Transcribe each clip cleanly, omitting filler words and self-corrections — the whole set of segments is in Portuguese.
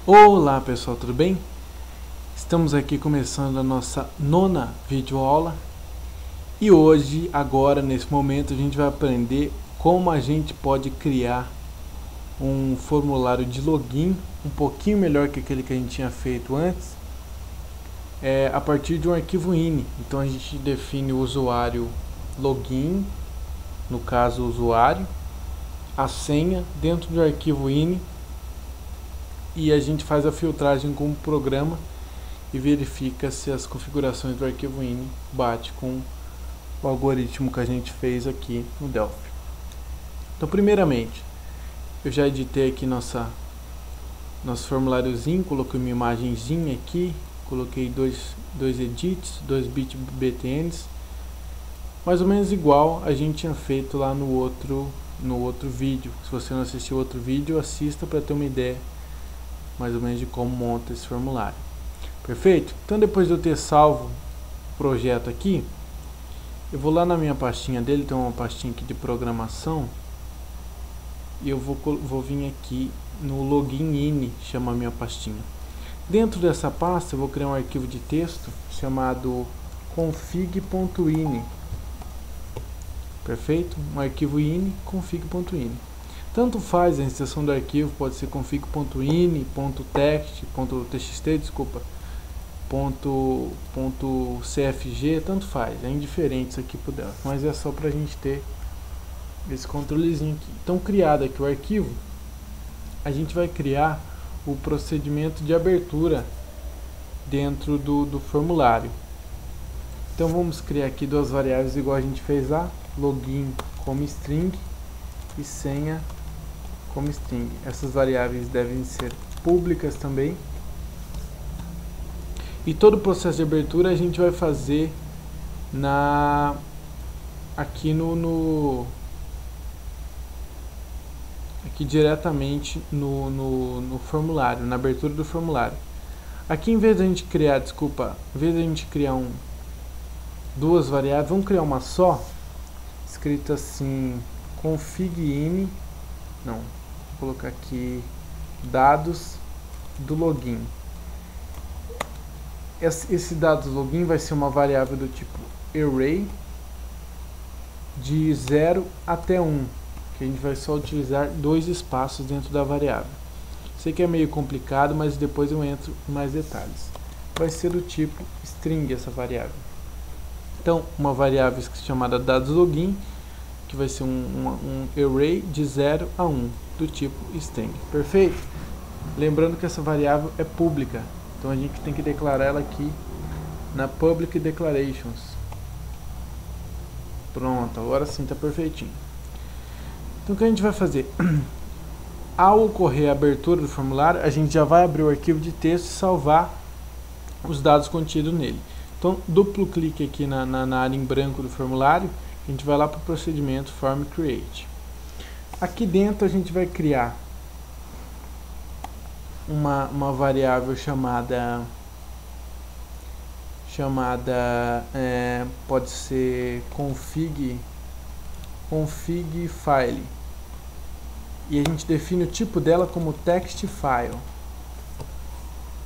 Olá pessoal, tudo bem? Estamos aqui começando a nossa 9ª videoaula e hoje, agora, nesse momento, a gente vai aprender como a gente pode criar um formulário de login um pouquinho melhor que aquele que a gente tinha feito antes, a partir de um arquivo ini. Então a gente define o usuário login, no caso o usuário, a senha dentro do arquivo ini, e a gente faz a filtragem com o programa e verifica se as configurações do arquivo ini bate com o algoritmo que a gente fez aqui no Delphi. Então, primeiramente, eu já editei aqui nosso formuláriozinho, coloquei uma imagenzinha aqui, coloquei dois edits, 2 btns, mais ou menos igual a gente tinha feito lá no outro vídeo. Se você não assistiu o outro vídeo, assista para ter uma ideia mais ou menos de como monta esse formulário. Perfeito? Então, depois de eu ter salvo o projeto aqui, eu vou lá na minha pastinha dele, tem uma pastinha aqui de programação, e eu vou vir aqui no login ini, chama a minha pastinha. Dentro dessa pasta eu vou criar um arquivo de texto chamado config.ini. Perfeito? Um arquivo ini, config.ini. Tanto faz a extensão do arquivo, pode ser config.ini, .txt, desculpa, .cfg, tanto faz, é indiferente isso aqui pro Delphi, mas é só pra gente ter esse controlezinho aqui. Então, criado aqui o arquivo, a gente vai criar o procedimento de abertura dentro do formulário. Então vamos criar aqui duas variáveis igual a gente fez lá, login como string e senha como string. Essas variáveis devem ser públicas também. E todo o processo de abertura a gente vai fazer aqui aqui diretamente no formulário, na abertura do formulário. Aqui, em vez de a gente criar, duas variáveis, vamos criar uma só, escrito assim, config.ini, não, vou colocar aqui dados do login. Esse dados login vai ser uma variável do tipo array de 0 até 1, que a gente vai só utilizar 2 espaços dentro da variável. Sei que é meio complicado, mas depois eu entro em mais detalhes. Vai ser do tipo string essa variável. Então, uma variável chamada dados login, que vai ser um array de 0 a 1, do tipo string. Perfeito? Lembrando que essa variável é pública, então a gente tem que declarar ela aqui na public declarations. Pronto, agora sim está perfeitinho. Então o que a gente vai fazer? Ao ocorrer a abertura do formulário, a gente já vai abrir o arquivo de texto e salvar os dados contidos nele. Então, duplo clique aqui na área em branco do formulário, a gente vai lá para o procedimento form create. Aqui dentro a gente vai criar uma variável chamada pode ser config file, e a gente define o tipo dela como text file.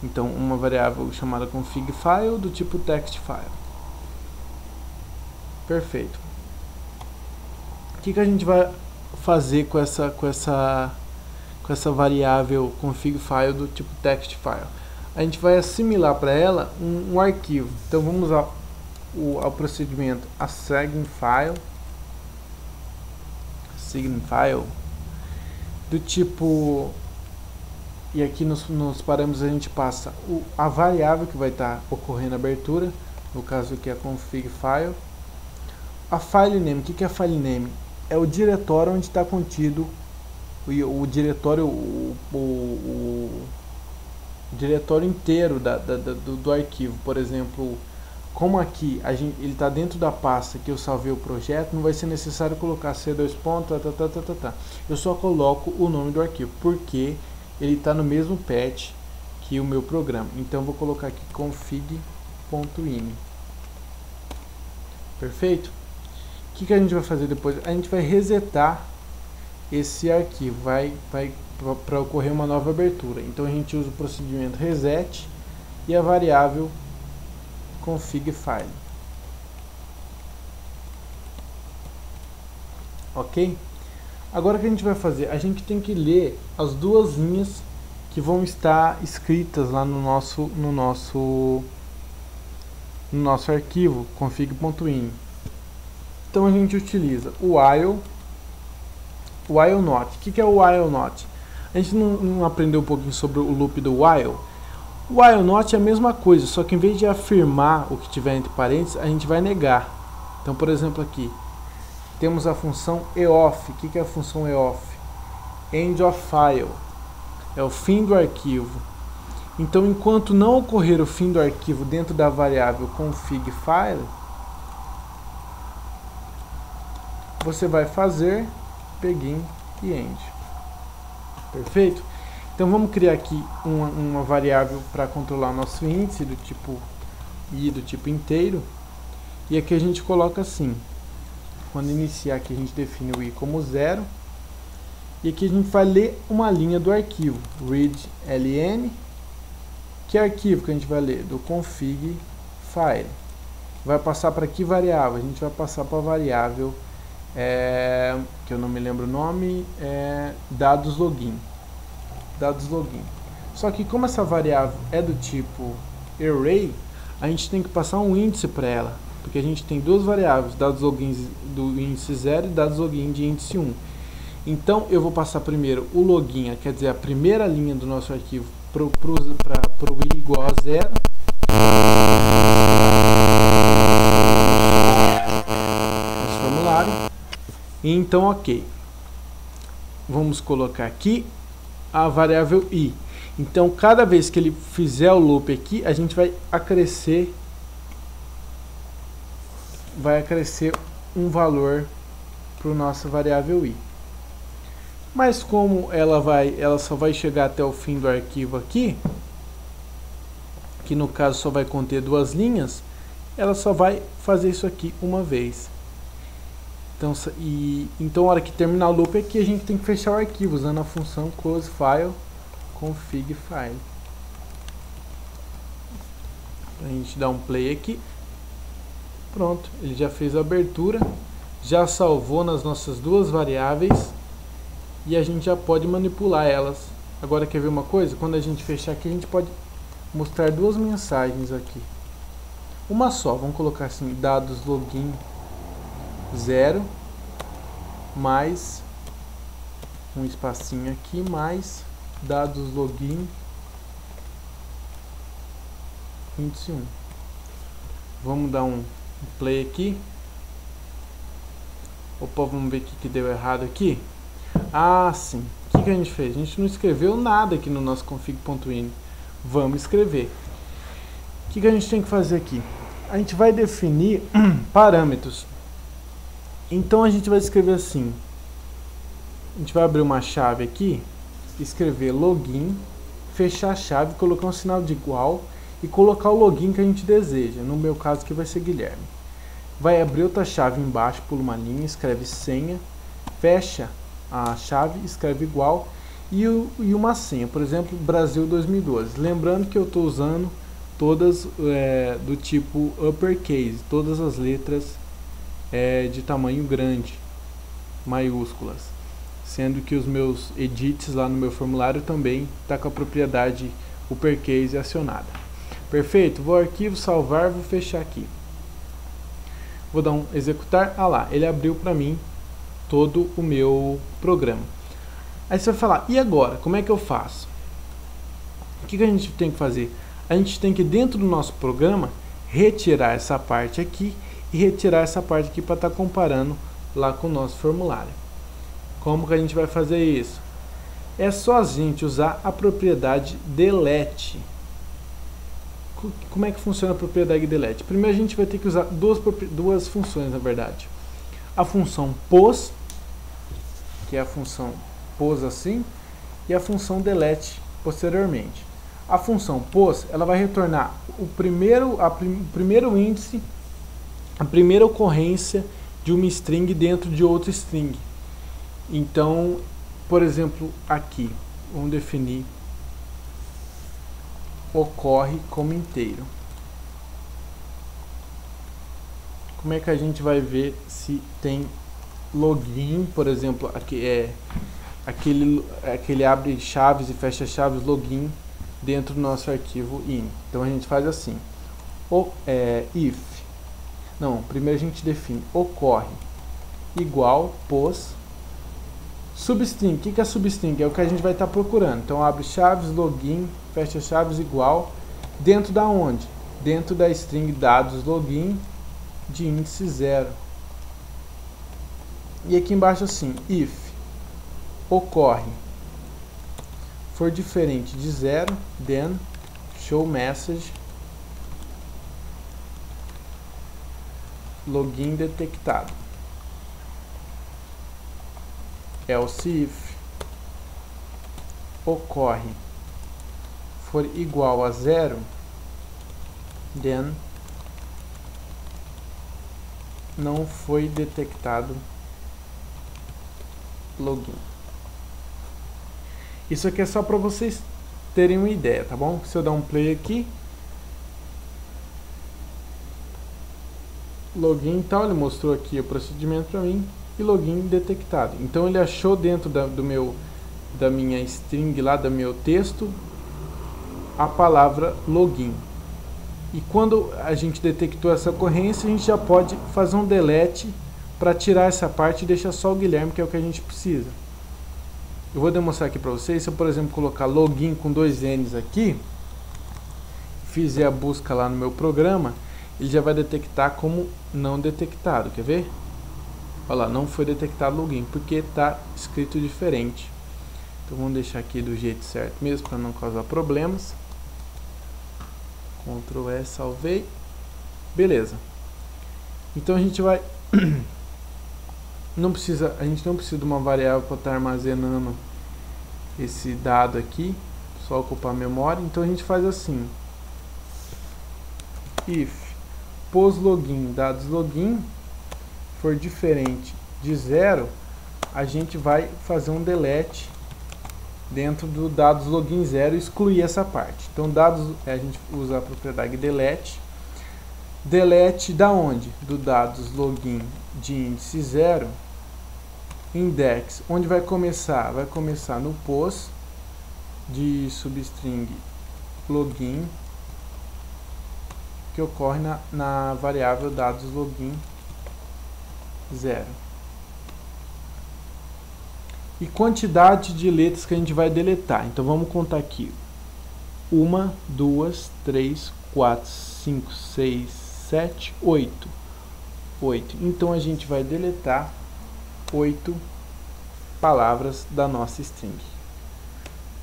Então, uma variável chamada config file do tipo text file. Perfeito. O que a gente vai fazer com essa variável config file do tipo text file? A gente vai assimilar para ela um arquivo. Então vamos usar o procedimento assign file do tipo, e aqui nos parâmetros a gente passa a variável que vai estar ocorrendo a abertura, no caso aqui é a config file. A file name, o que é a file name? É o diretório onde está contido o diretório, o diretório inteiro do arquivo. Por exemplo, como aqui ele está dentro da pasta que eu salvei o projeto, não vai ser necessário colocar C2 pontos, eu só coloco o nome do arquivo, porque ele está no mesmo path que o meu programa. Então vou colocar aqui config.ini. Perfeito? O que a gente vai fazer depois? A gente vai resetar esse arquivo, vai para ocorrer uma nova abertura. Então a gente usa o procedimento reset e a variável config file. Ok? Agora o que a gente vai fazer? A gente tem que ler as duas linhas que vão estar escritas lá no nosso arquivo config.ini. Então a gente utiliza o while not. O que é o while not? A gente não aprendeu um pouquinho sobre o loop do while? O while not é a mesma coisa, só que em vez de afirmar o que tiver entre parênteses, a gente vai negar. Então, por exemplo, aqui temos a função eof. O que é a função eof? End of file. É o fim do arquivo. Então, enquanto não ocorrer o fim do arquivo dentro da variável config file, você vai fazer begin e end. Perfeito? Então vamos criar aqui uma variável para controlar nosso índice do tipo i, do tipo inteiro. E aqui a gente coloca assim. Quando iniciar aqui a gente define o i como 0. E aqui a gente vai ler uma linha do arquivo, readln. Que arquivo que a gente vai ler? Do config file. Vai passar para que variável? A gente vai passar para a variável, que eu não me lembro o nome, dados login. Só que como essa variável é do tipo array, a gente tem que passar um índice para ela, porque a gente tem duas variáveis, dados login do índice 0 e dados login de índice 1. Então eu vou passar primeiro o login, quer dizer, a primeira linha do nosso arquivo, para o i igual a 0. Nosso formulário. Então, ok. Vamos colocar aqui a variável i. Então, cada vez que ele fizer o loop aqui, a gente vai acrescer um valor para a nossa variável i. Mas como ela só vai chegar até o fim do arquivo aqui, que no caso só vai conter duas linhas, ela só vai fazer isso aqui uma vez. Então, a hora que terminar o loop aqui, a gente tem que fechar o arquivo usando a função close file config file. A gente dá um play aqui. Pronto, ele já fez a abertura, já salvou nas nossas duas variáveis e a gente já pode manipular elas. Agora, quer ver uma coisa? Quando a gente fechar aqui, a gente pode mostrar duas mensagens aqui. Uma só, vamos colocar assim, dados login 0 mais um espacinho aqui, mais dados login índice 1. Vamos dar um play aqui. Opa, vamos ver o que deu errado aqui. Ah, sim. O que a gente fez? A gente não escreveu nada aqui no nosso config.ini. Vamos escrever. O que a gente tem que fazer aqui? A gente vai definir parâmetros. Então a gente vai escrever assim. A gente vai abrir uma chave aqui, escrever login, fechar a chave, colocar um sinal de igual e colocar o login que a gente deseja. No meu caso aqui vai ser Guilherme. Vai abrir outra chave embaixo, pula uma linha, escreve senha, fecha a chave, escreve igual e uma senha, por exemplo, Brasil 2012. Lembrando que eu estou usando todas do tipo uppercase, todas as letras de tamanho grande, maiúsculas, sendo que os meus edits lá no meu formulário também está com a propriedade uppercase acionada. Perfeito? Vou ao arquivo, salvar, vou fechar aqui. Vou dar um executar. Ah lá, ele abriu para mim todo o meu programa. Aí você vai falar, e agora? Como é que eu faço? O que a gente tem que fazer? A gente tem que, dentro do nosso programa, retirar essa parte aqui e retirar essa parte aqui para estar comparando lá com o nosso formulário. Como que a gente vai fazer isso? É só a gente usar a propriedade delete. Como é que funciona a propriedade delete? Primeiro a gente vai ter que usar duas funções, na verdade. A função pos, que é a função pos assim, e a função delete posteriormente. A função pos, ela vai retornar o primeiro índice, a primeira ocorrência de uma string dentro de outra string. Então, por exemplo, aqui, vamos definir ocorre como inteiro. Como é que a gente vai ver se tem login, por exemplo, aqui aquele abre chaves e fecha chaves login dentro do nosso arquivo in. Então a gente faz assim, primeiro a gente define ocorre igual pos substring. O que é substring? É o que a gente vai estar procurando. Então abre chaves login, fecha chaves igual, dentro da onde? Dentro da string dados login de índice 0. E aqui embaixo assim, if ocorre for diferente de 0, then show message login detectado. Else if ocorre for igual a 0, then não foi detectado login. Isso aqui é só para vocês terem uma ideia, tá bom? Se eu dar um play aqui, login, então ele mostrou aqui o procedimento para mim e login detectado. Então ele achou dentro da minha string lá, do meu texto, a palavra login. E quando a gente detectou essa ocorrência, a gente já pode fazer um delete para tirar essa parte e deixar só o Guilherme, que é o que a gente precisa. Eu vou demonstrar aqui para vocês. Se eu, por exemplo, colocar login com 2 N's aqui, fizer a busca lá no meu programa, ele já vai detectar como não detectado. Quer ver? Olha lá, não foi detectado login, porque está escrito diferente. Então vamos deixar aqui do jeito certo mesmo, para não causar problemas. Ctrl S, salvei. Beleza. Então a gente vai a gente não precisa de uma variável para estar armazenando esse dado aqui, só ocupar a memória. Então a gente faz assim: if pos login dados login for diferente de 0, a gente vai fazer um delete dentro do dados login 0 e excluir essa parte. Então dados, a gente usa a propriedade delete. Delete da onde? Do dados login de índice 0, index. Onde vai começar? Vai começar no pos de substring login, que ocorre na variável dados login 0. E quantidade de letras que a gente vai deletar. Então vamos contar aqui: 1, 2, 3, 4, 5, 6, 7, 8. 8. Então a gente vai deletar 8 palavras da nossa string.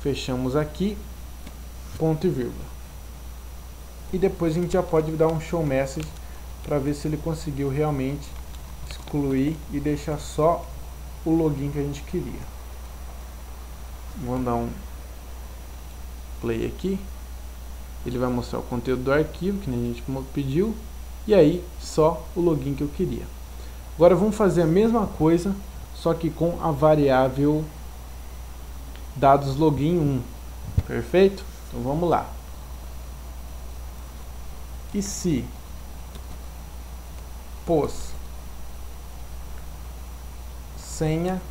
Fechamos aqui, ponto e vírgula. E depois a gente já pode dar um show message para ver se ele conseguiu realmente excluir e deixar só o login que a gente queria. Vamos dar um play aqui. Ele vai mostrar o conteúdo do arquivo, que nem a gente pediu. E aí, só o login que eu queria. Agora vamos fazer a mesma coisa, só que com a variável dados login 1. Perfeito? Então vamos lá. E se pos senha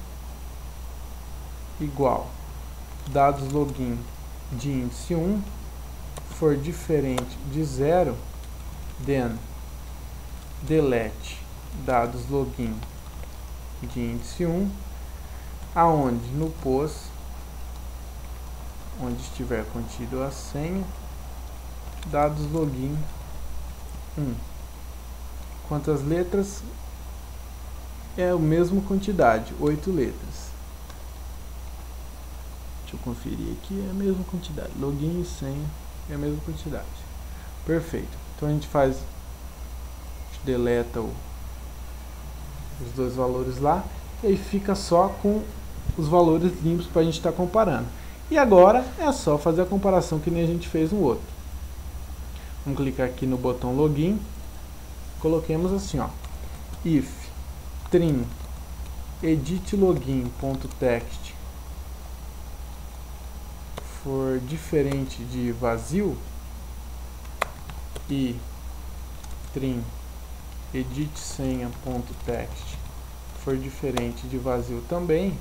igual dados login de índice 1 for diferente de 0, then delete dados login de índice 1, aonde no pos, onde estiver contido a senha, dados login 1. Quantas letras? É a mesma quantidade, 8 letras. Deixa eu conferir aqui, é a mesma quantidade. Login e senha é a mesma quantidade. Perfeito. Então a gente deleta os dois valores lá, e aí fica só com os valores limpos para a gente estar comparando. E agora é só fazer a comparação que nem a gente fez no outro. Vamos clicar aqui no botão login, coloquemos assim, ó, if string editLogin.text for diferente de vazio e trim editSenha.text for diferente de vazio também,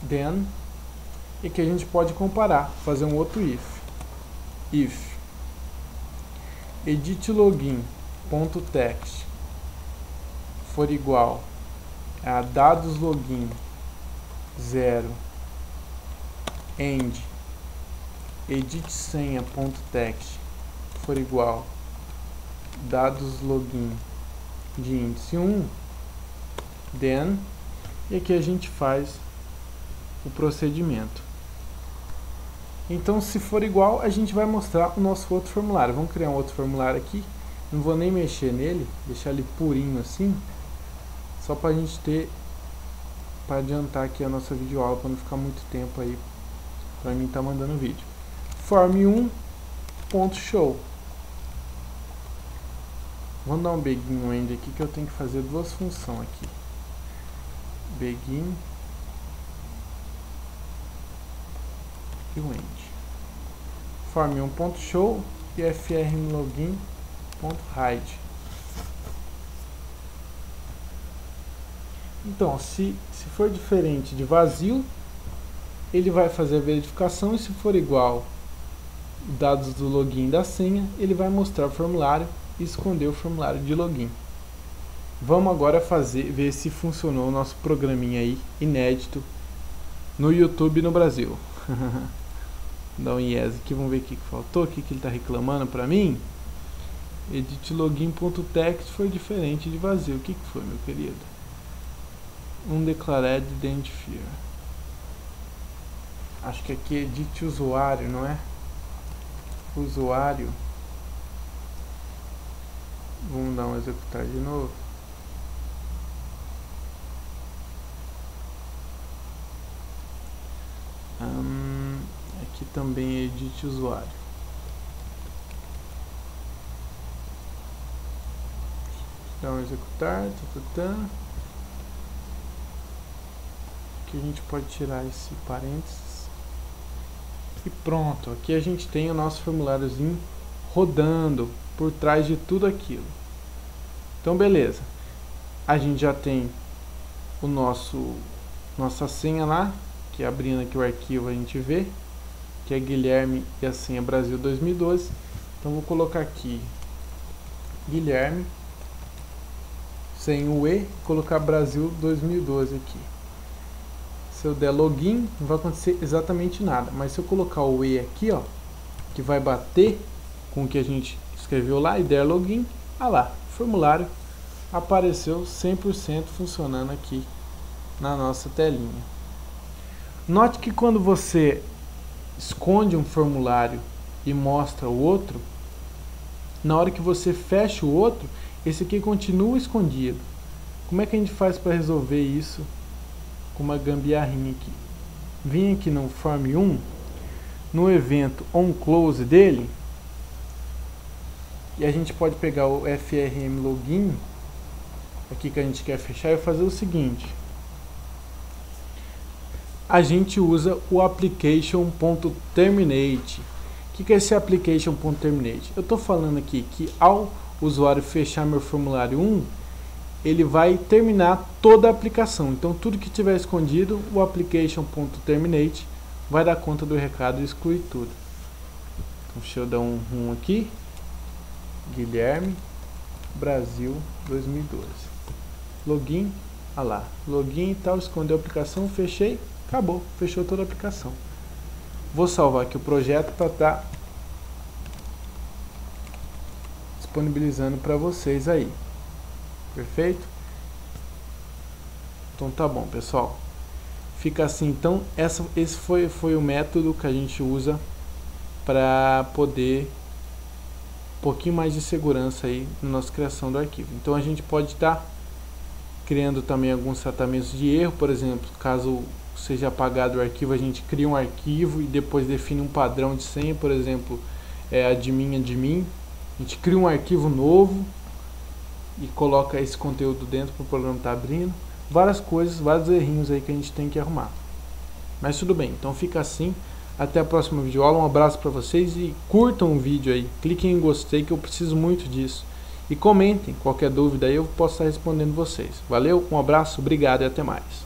then, e que a gente pode comparar, fazer um outro if editLogin.text for igual a dados login 0 and editSenha.text for igual dados login de índice 1, then, e aqui a gente faz o procedimento. Então, se for igual, a gente vai mostrar o nosso outro formulário. Vamos criar um outro formulário aqui. Não vou nem mexer nele, deixar ele purinho assim, só para a gente ter, para adiantar aqui a nossa videoaula, para não ficar muito tempo aí para mim estar mandando vídeo. form1.show. Vamos dar um begin end aqui, que eu tenho que fazer duas funções aqui. Begin e o end. form1.show e frmlogin.hide. Então, se for diferente de vazio, ele vai fazer a verificação, e se for igual dados do login e da senha, ele vai mostrar o formulário e esconder o formulário de login. Vamos agora ver se funcionou o nosso programinha aí, inédito, no YouTube no Brasil. Dá um yes aqui, vamos ver o que faltou, o que ele está reclamando para mim. editLogin.text foi diferente de vazio. O que foi, meu querido? Undeclared identifier. Acho que aqui é edit usuário, não é? Usuário. Vamos dar um executar de novo. Aqui também é edit usuário. Dá um executar. Aqui a gente pode tirar esse parênteses. E pronto, aqui a gente tem o nosso formuláriozinho rodando por trás de tudo aquilo. Então beleza, a gente já tem o nossa senha lá, que abrindo aqui o arquivo a gente vê que é Guilherme e a senha Brasil 2012. Então vou colocar aqui Guilherme sem o E, colocar Brasil 2012 aqui. Se eu der login, não vai acontecer exatamente nada, mas se eu colocar o E aqui, ó, que vai bater com o que a gente escreveu lá, e der login, ah lá, o formulário apareceu 100% funcionando aqui na nossa telinha. Note que quando você esconde um formulário e mostra o outro, na hora que você fecha o outro, esse aqui continua escondido. Como é que a gente faz para resolver isso com uma gambiarrinha aqui? Vim aqui no form1, no evento onClose dele, e a gente pode pegar o frmlogin aqui que a gente quer fechar e fazer o seguinte: a gente usa o application.terminate. O que é esse application.terminate? Eu estou falando aqui que ao usuário fechar meu formulário 1, ele vai terminar toda a aplicação. Então tudo que tiver escondido, o application.terminate vai dar conta do recado e excluir tudo. Então, deixa eu dar um aqui. Guilherme Brasil 2012. Login, ah lá, login e tal, escondeu a aplicação, fechei, acabou, fechou toda a aplicação. Vou salvar aqui o projeto para estar disponibilizando para vocês aí. Perfeito? Então tá bom, pessoal. Fica assim, então, esse foi o método que a gente usa para poder um pouquinho mais de segurança aí na nossa criação do arquivo. Então a gente pode estar criando também alguns tratamentos de erro, por exemplo, caso seja apagado o arquivo, a gente cria um arquivo e depois define um padrão de senha, por exemplo, admin, a gente cria um arquivo novo e coloca esse conteúdo dentro para o programa estar abrindo. várias coisas, vários errinhos aí que a gente tem que arrumar. Mas tudo bem, então fica assim. Até a próxima videoaula, um abraço para vocês e curtam o vídeo aí, cliquem em gostei que eu preciso muito disso. E comentem, qualquer dúvida aí eu posso estar respondendo vocês. Valeu, um abraço, obrigado e até mais.